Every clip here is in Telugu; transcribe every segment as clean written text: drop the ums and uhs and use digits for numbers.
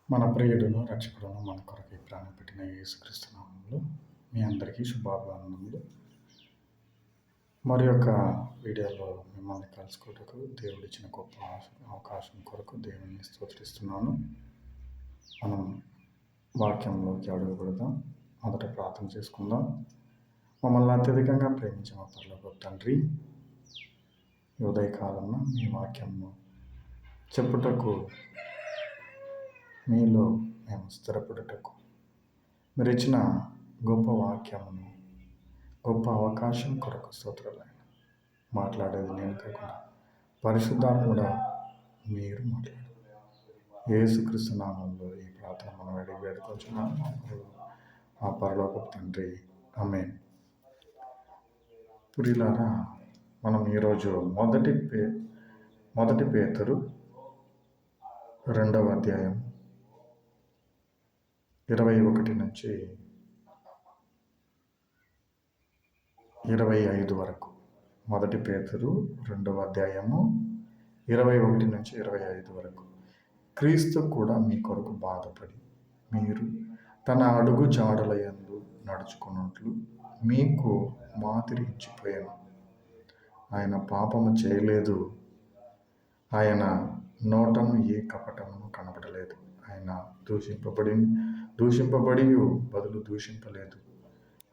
మన ప్రియుడును రక్షకుడును మన కొరకై ప్రాణం పెట్టిన యేసుక్రీస్తు నామములో మీ అందరికీ శుభాభివందనములు. మరి యొక్క వీడియోలో మిమ్మల్ని కలుసుకోవటకు దేవుడిచ్చిన గొప్ప అవకాశం కొరకు దేవుని స్తోత్రిస్తున్నాను. మనం వాక్యంలోకి అడుగుపెడదాం. మొదట ప్రార్థన చేసుకుందాం. మమ్మల్ని అత్యధికంగా ప్రేమించిన పరలోకపు తండ్రి, ఈ ఉదయకాలంలో మీ వాక్యంను చెప్పుటకు, మీలో మేము స్థిరపడుటకు మీరు ఇచ్చిన గొప్ప వాక్యమును, గొప్ప అవకాశం కొరకు స్తోత్రాలైన. మాట్లాడేది నేను కాకుండా పరిశుద్ధాత్ముడా మీరు మాట్లాడు. యేసుక్రీస్తు నామంలో ఈ ప్రార్థన మనం అడిగి వేడుకొంచున్నాము మా పరలోకపు తండ్రి, ఆమేన్. ప్రియులారా, మనం ఈరోజు మొదటి పేతురు 2వ అధ్యాయం 21 నుంచి 25 వరకు. మొదటి పేతురు 2వ అధ్యాయము 21 నుంచి 25 వరకు. క్రీస్తు కూడా మీ కొరకు బాధపడి మీరు తన అడుగు జాడల యందు నడుచుకున్నట్లు మీకు మాదిరి ఇచ్చిపోయాను. ఆయన పాపము చేయలేదు, ఆయన నోటను ఏ కపటమును కనబడలేదు. ఆయన దూషింపబడి బదులు దూషింపలేదు.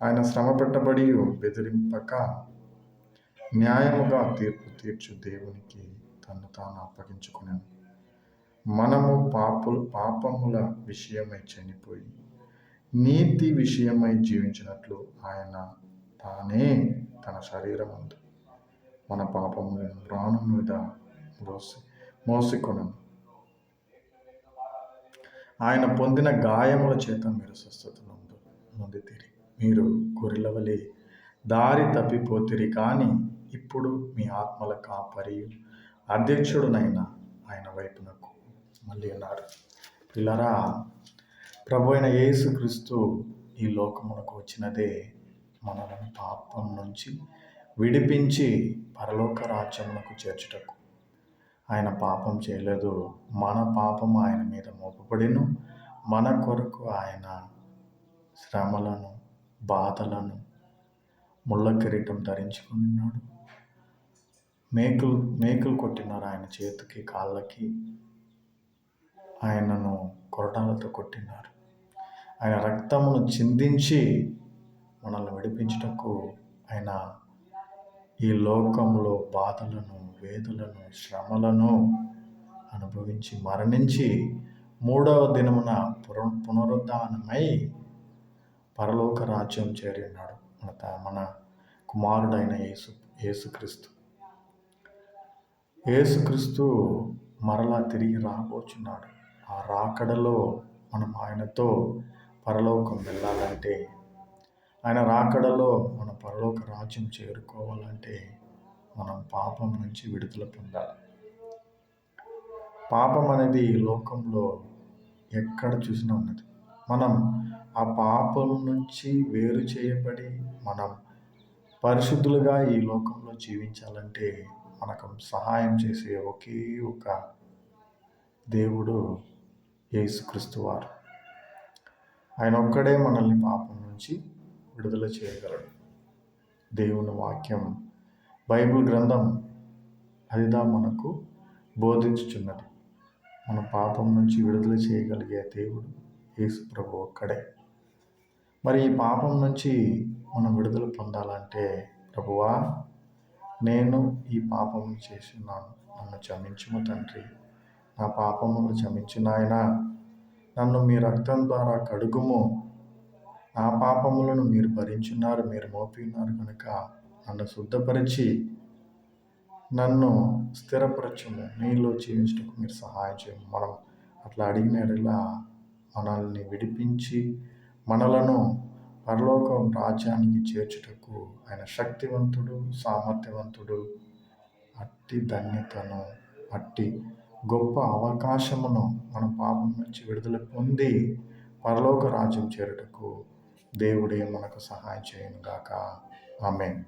ఆయన శ్రమ పెట్టబడి బెదిరింపక న్యాయముగా తీర్పు తీర్చు దేవునికి తను తాను అప్పగించుకున్నాను. మనము పాపముల విషయమై చనిపోయి నీతి విషయమై జీవించినట్లు ఆయన తానే తన శరీరమందు మన పాపములను ప్రాణం మీద మోసికొనను. ఆయన పొందిన గాయముల చేత మీరు స్వస్థత నొందితిరి. మీరు గొర్రెల వలె దారి తప్పిపోతిరి, కానీ ఇప్పుడు మీ ఆత్మల కాపరి అధ్యక్షుడునైన ఆయన వైపునకు మళ్ళీ ఉన్నారు. పిల్లరా, ప్రభు అయిన యేసుక్రీస్తు ఈ లోకమునకు వచ్చినదే మనలను పాపం నుంచి విడిపించి పరలోక రాజ్యమునకు చేర్చుటకు. ఆయన పాపం చేయలేదు, మన పాపము ఆయన మీద మోపబడిను. మన కొరకు ఆయన శ్రమలను, బాధలను, ముళ్ళ కిరీటం ధరించుకున్నాడు. మేకులు కొట్టినారు ఆయన చేతికి, కాళ్ళకి. ఆయనను కొరడాలతో కొట్టినారు. ఆయన రక్తమును చిందించి మనల్ని విడిపించుటకు ఆయన ఈ లోకంలో బాధలను, వేదనలను, శ్రమలను అనుభవించి మరణించి 3వ దినమున పునరుద్ధానమై పరలోక రాజ్యం చేరినాడు. మన కుమారుడైన యేసుక్రీస్తు మరలా తిరిగి రాబోచున్నాడు. ఆ రాకడలో మనం ఆయనతో పరలోకం వెళ్ళాలంటే, ఆయన రాకడలో మన పరలోక రాజ్యం చేరుకోవాలంటే మనం పాపం నుంచి విడుదల పొందాలి. పాపం అనేది ఈ లోకంలో ఎక్కడ చూసినా ఉన్నది. మనం ఆ పాపం నుంచి వేరు చేయబడి మనం పరిశుద్ధులుగా ఈ లోకంలో జీవించాలంటే మనకు సహాయం చేసే ఒకే ఒక దేవుడు యేసుక్రీస్తు వారు. ఆయన ఒక్కడే మనల్ని పాపం నుంచి విడుదల చేయగలడు. దేవుని వాక్యం, బైబిల్ గ్రంథం అదిదా మనకు బోధించుచున్నది. మన పాపం నుంచి విడుదల చేయగలిగే దేవుడు యేసు ప్రభు ఒక్కడే. మరి ఈ పాపం నుంచి మనం విడుదల పొందాలంటే, ప్రభువా, నేను ఈ పాపము చేస్తున్నాను, నన్ను క్షమించుము తండ్రి, నా పాపమును క్షమించు నాయనా, నన్ను మీ రక్తం ద్వారా కడుగుము, నా పాపములను మీరు భరించున్నారు, మీరు మోపినారు కనుక నన్ను శుద్ధపరిచి నన్ను స్థిరపరచుము, మీలో జీవించటకు మీరు సహాయం చేయము. మనం అట్లా అడిగినట్లా మనల్ని విడిపించి మనలను పరలోక రాజ్యానికి చేర్చుటకు ఆయన శక్తివంతుడు, సామర్థ్యవంతుడు. అట్టి ధన్యతను, అట్టి గొప్ప అవకాశమును మన పాపం నుంచి విడుదల పొంది పరలోక రాజ్యం చేరుటకు దేవుడే మనకు సహాయం చేయను గాక. ఆమేన్.